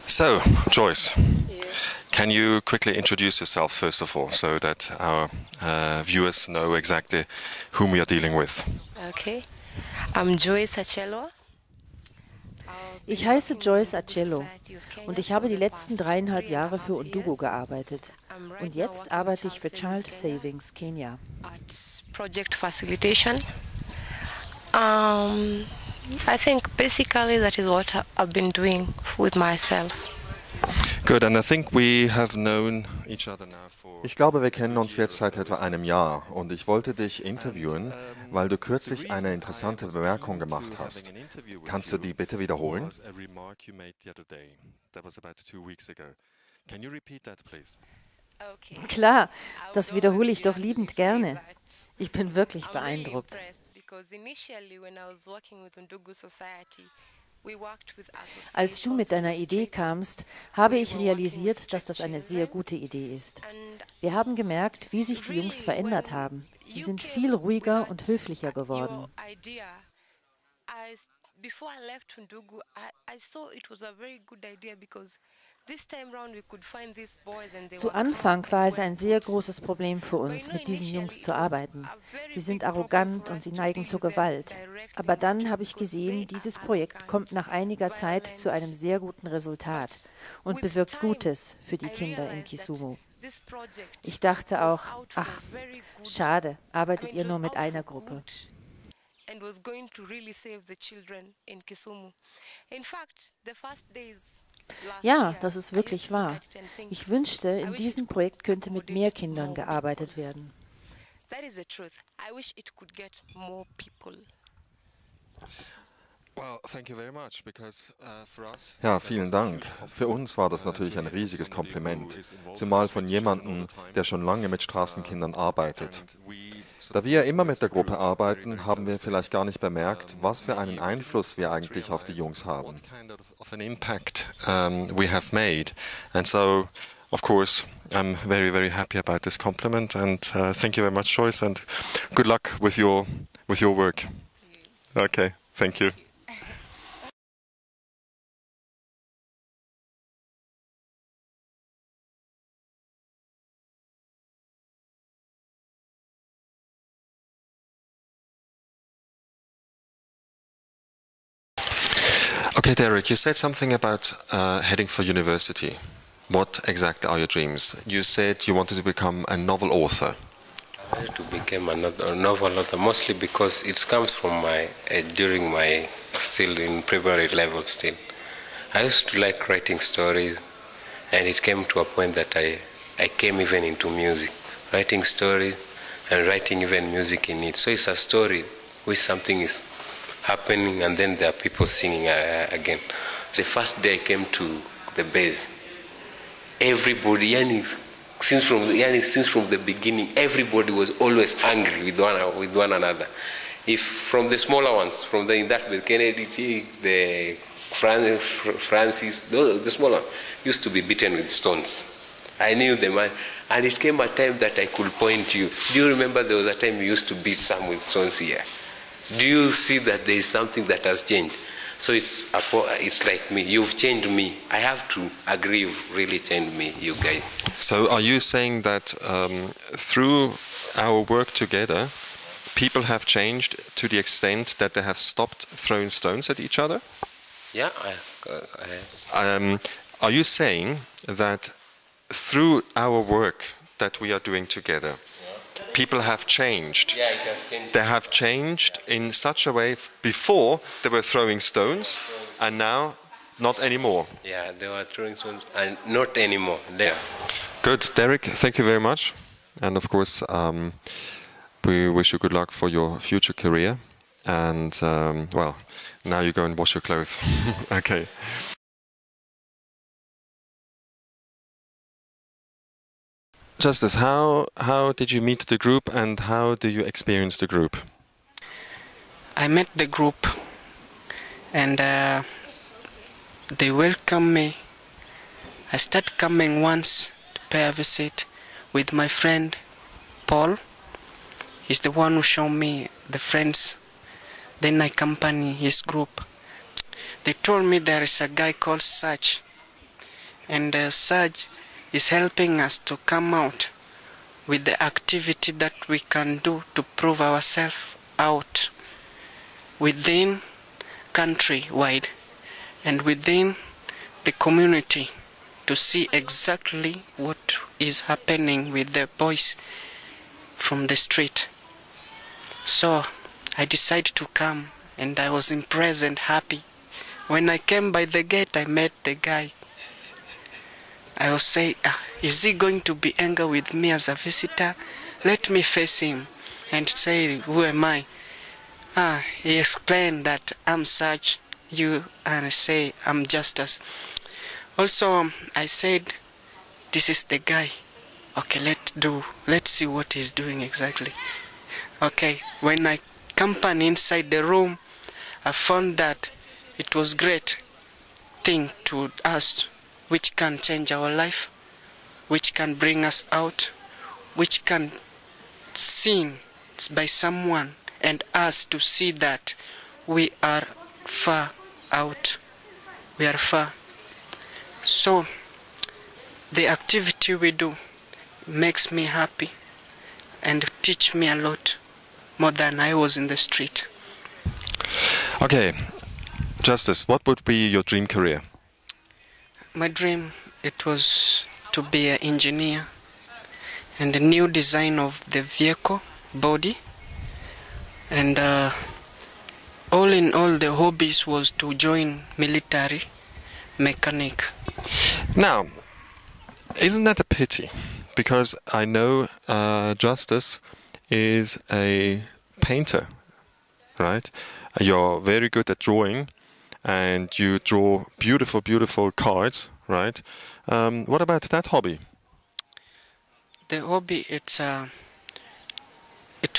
So, Joyce, can you quickly introduce yourself first of all, so that our viewers know exactly whom we are dealing with? Okay, I'm Joyce Achelwa. Ich heiße Joyce Acello und ich habe die letzten 3,5 Jahre für Undugu gearbeitet. Und jetzt arbeite ich für Child Savings Kenia. At project facilitation. I think basically that is what I've been doing with myself. Good, and I think we have known each other now for... Ich glaube, wir kennen uns jetzt seit etwa einem Jahr und ich wollte dich interviewen, weil du kürzlich eine interessante Bemerkung gemacht hast. Kannst du die bitte wiederholen? Klar, das wiederhole ich doch liebend gerne. Ich bin wirklich beeindruckt. Als du mit deiner Idee kamst, habe ich realisiert, dass das eine sehr gute Idee ist. Wir haben gemerkt, wie sich die Jungs verändert haben. Sie sind viel ruhiger und höflicher geworden. Zu Anfang war es ein sehr großes Problem für uns, mit diesen Jungs zu arbeiten. Sie sind arrogant und sie neigen zur Gewalt. Aber dann habe ich gesehen, dieses Projekt kommt nach einiger Zeit zu einem sehr guten Resultat und bewirkt Gutes für die Kinder in Kisumu. Ich dachte auch, ach, schade, arbeitet ihr nur mit einer Gruppe. Ja, das ist wirklich wahr. Ich wünschte, in diesem Projekt könnte mit mehr Kindern gearbeitet werden. Ja, vielen Dank. Für uns war das natürlich ein riesiges Kompliment, zumal von jemandem, der schon lange mit Straßenkindern arbeitet. Da wir immer mit der Gruppe arbeiten, haben wir vielleicht gar nicht bemerkt, was für einen Einfluss wir eigentlich auf die Jungs haben. We have made, and so of course I'm very, very happy about this compliment, and thank you very much, Joyce, and good luck with your work. Okay, thank you. Okay, Derek, you said something about heading for university. What exactly are your dreams? You said you wanted to become a novel author. I wanted to become a novel author, mostly because it comes from during my still in primary level still. I used to like writing stories, and it came to a point that I came even into music, writing stories and writing even music in it. So it's a story with something is happening, and then there are people singing again. The first day I came to the base, everybody, since from the beginning, everybody was always angry with one another. If from the smaller ones, in that base, Kennedy, the Francis, the smaller used to be beaten with stones. I knew them, and it came a time that I could point to you. Do you remember there was a time you used to beat some with stones here? Do you see that there is something that has changed? So it's like me. You've changed me. I have to agree you've really changed me, you guys. So are you saying that through our work together, people have changed to the extent that they have stopped throwing stones at each other? Yeah. Are you saying that through our work that we are doing together, people have changed? Yeah, it has changed. They have changed in such a way. Before they were throwing stones, and now not anymore. Yeah, they were throwing stones, and not anymore. There. Good, Derek. Thank you very much, and of course, we wish you good luck for your future career. And well, now you go and wash your clothes. Okay. Justice, how did you meet the group, and how do you experience the group? I met the group, and they welcomed me. I started coming once to pay a visit with my friend Paul. He's the one who showed me the friends. Then I accompany his group. They told me there is a guy called Sach. and Serge is helping us to come out with the activity that we can do to prove ourselves out within countrywide and within the community to see exactly what is happening with the boys from the street. So I decided to come, and I was impressed and happy. When I came by the gate, I met the guy. I was saying, is he going to be angry with me as a visitor? Let me face him and say, who am I? He explained that I'm Serge, you, and I say, I'm Justice. Also, I said, this is the guy. Okay, let's see what he's doing exactly. Okay, when I company inside the room, I found that it was great thing to us, which can change our life, which can bring us out, which can seen by someone and us to see that we are far out. We are far. So the activity we do makes me happy and teach me a lot more than I was in the street. Okay, Justice, what would be your dream career? My dream, it was to be an engineer and a new design of the vehicle body, and all in all the hobbies was to join military mechanic. Now, isn't that a pity? Because I know Justice is a painter, right? You're very good at drawing, and you draw beautiful, beautiful cards, right? What about that hobby? The hobby, it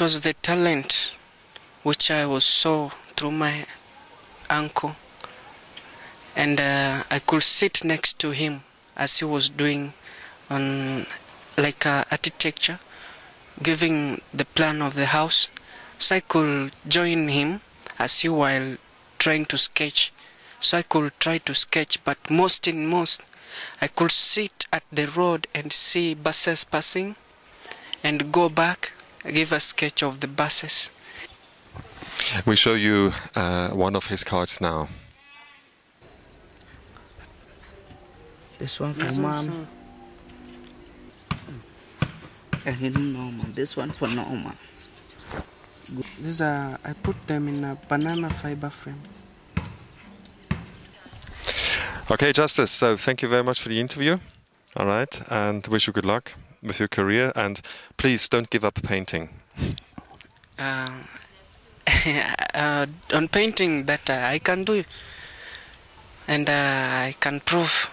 was the talent which I was saw through my uncle, and I could sit next to him as he was doing on like architecture, giving the plan of the house, so I could join him as he while trying to sketch. So I could try to sketch, but most I could sit at the road and see buses passing and go back, give a sketch of the buses. We show you one of his cards now. This one for Mom. And Norma. This one for Norma. These are, I put them in a banana fiber frame. Okay, Justice, so thank you very much for the interview. All right, and wish you good luck with your career, and please don't give up painting. On painting that I can do, and I can prove,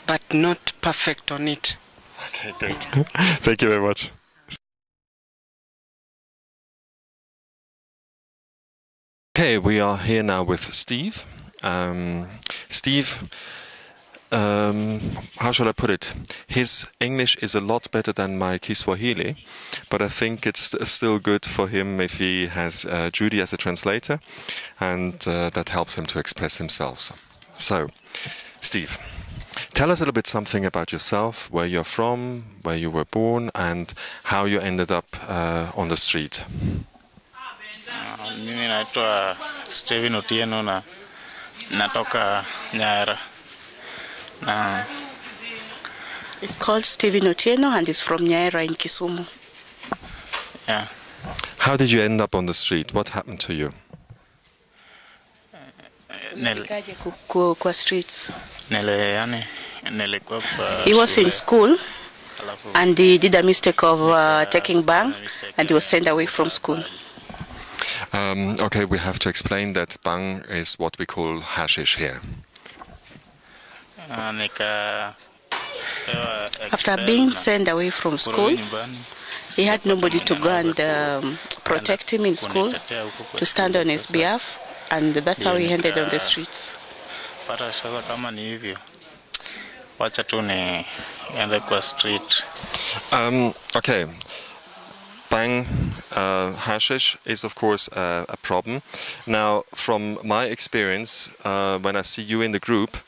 but not perfect on it. Okay, good. Thank you very much. Okay, we are here now with Steve. Steve, how shall I put it? His English is a lot better than my Kiswahili, but I think it's still good for him if he has Judy as a translator, and that helps him to express himself. So, Steve, tell us a little bit something about yourself, where you're from, where you were born, and how you ended up on the street. Mimi naitwa Steven Otieno na natoka Nyara. It's called Steven Otieno and is from Nyara in Kisumu. Yeah. How did you end up on the street? What happened to you? Kwa streets. He was in school and he did a mistake of taking bang and he was sent away from school. Okay, we have to explain that bang is what we call hashish here. After being sent away from school, he had nobody to go and protect him in school, to stand on his behalf, and that's how he ended on the streets. Okay. Bang, hashish is of course a problem. Now, from my experience, when I see you in the group,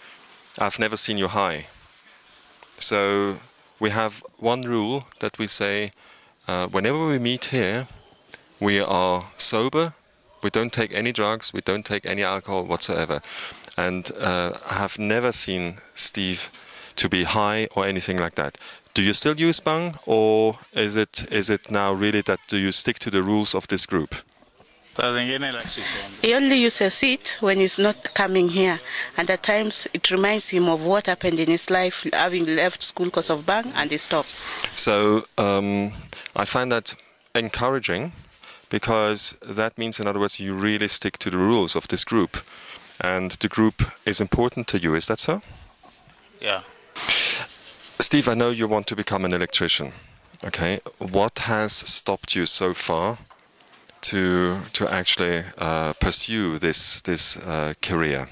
I've never seen you high. So we have one rule that we say, whenever we meet here, we are sober, we don't take any drugs, we don't take any alcohol whatsoever. And I have never seen Steve to be high or anything like that. Do you still use bang, or is it now really that do you stick to the rules of this group? He only uses seat when he's not coming here, and at times it reminds him of what happened in his life, having left school because of bang, and he stops. So I find that encouraging, because that means, in other words, you really stick to the rules of this group, and the group is important to you. Is that so? Yeah. Steve, I know you want to become an electrician. Okay, what has stopped you so far to actually pursue this career?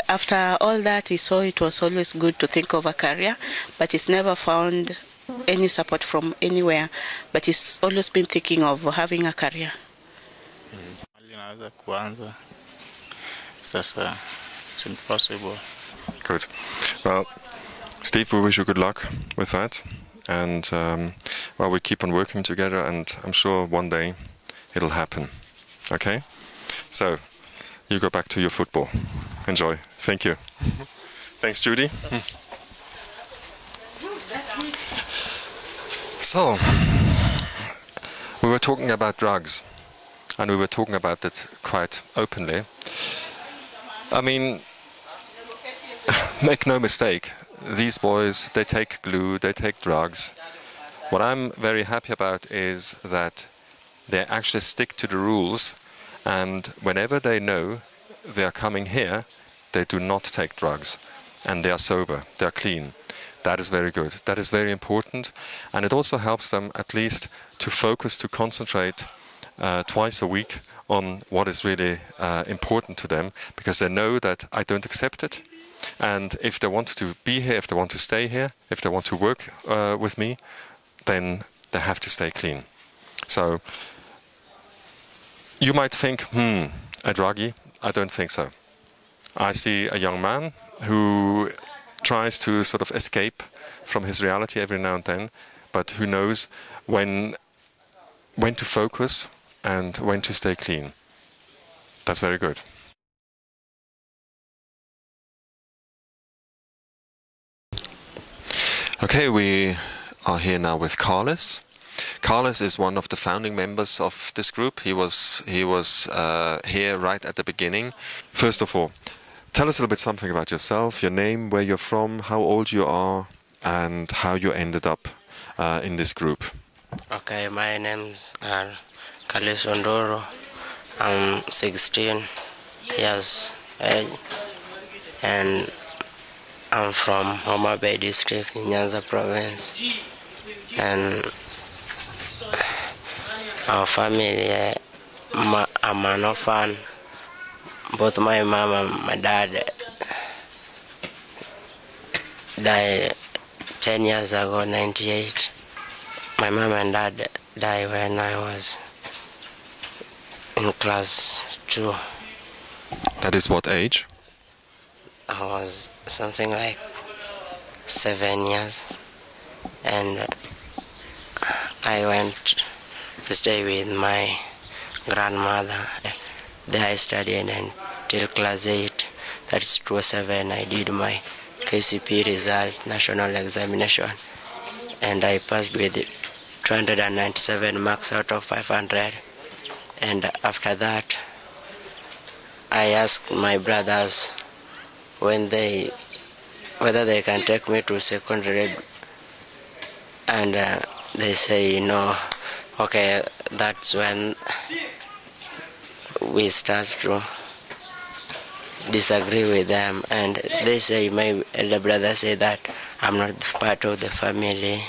After all that, he saw it was always good to think of a career, but he's never found any support from anywhere. But he's always been thinking of having a career. It's impossible. Good. Well, Steve, we wish you good luck with that. And, well, we keep on working together, and I'm sure one day it'll happen. Okay? So, you go back to your football. Enjoy. Thank you. Thanks, Judy. So, we were talking about drugs, and we were talking about it quite openly. I mean, make no mistake, these boys, they take glue, they take drugs. What I'm very happy about is that they actually stick to the rules, and whenever they know they are coming here, they do not take drugs, and they are sober, they are clean. That is very good. That is very important, and it also helps them at least to focus, to concentrate twice a week on what is really important to them, because they know that I don't accept it, and if they want to be here, if they want to stay here, if they want to work with me, then they have to stay clean. So you might think, a druggie? I don't think so. I see a young man who tries to sort of escape from his reality every now and then, but who knows when to focus and when to stay clean. That's very good. Okay, we are here now with Carlos. Carlos is one of the founding members of this group. He was here right at the beginning. First of all, tell us a little bit something about yourself, your name, where you're from, how old you are, and how you ended up in this group. Okay, my name's Carlos Ondoro. I'm 16 years age, and I'm from Homa Bay district in Nyanza province. And our family, I'm an orphan. Both my mom and my dad died 10 years ago, 98. My mom and dad died when I was in class 2. That is what age? I was something like 7 years, and I went to stay with my grandmother. There I studied until class 8. That's 2007. I did my KCP result, national examination, and I passed with 297 marks out of 500. And after that, I asked my brothers whether they can take me to secondary, and they say no. Okay, that's when we start to disagree with them, and they say, my elder brother say that I'm not part of the family,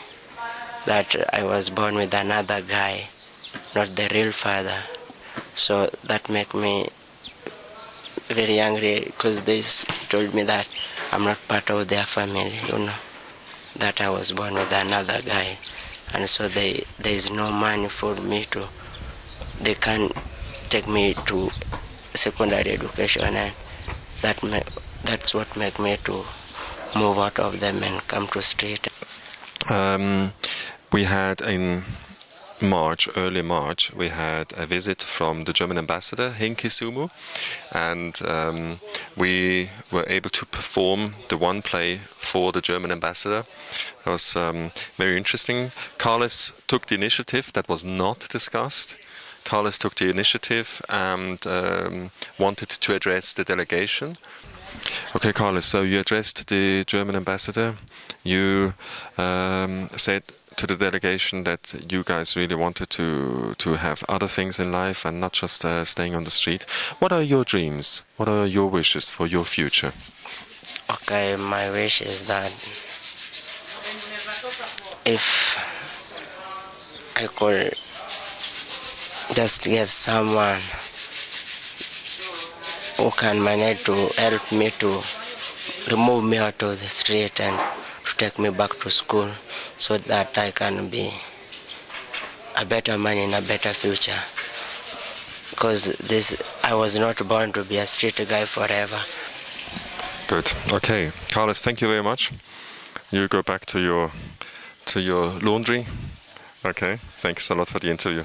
that I was born with another guy, not the real father. So that make me very angry, because they told me that I'm not part of their family, that I was born with another guy. And so there is no money for me they can't take me to secondary education, and that's what make me to move out of them and come to street. We had in March, early March, we had a visit from the German ambassador, Henki Sumu, and we were able to perform the one play for the German ambassador. It was very interesting. Carlos took the initiative. That was not discussed. Carlos took the initiative and wanted to address the delegation. Okay, Carlos, so you addressed the German ambassador. You said to the delegation that you guys really wanted to have other things in life and not just staying on the street. What are your dreams? What are your wishes for your future? Okay, my wish is that if I could just get someone who can manage to help me to remove me out of the street and to take me back to school, so that I can be a better man in a better future. Because I was not born to be a street guy forever. Good. Okay, Carlos, thank you very much. You go back to your laundry. Okay, thanks a lot for the interview.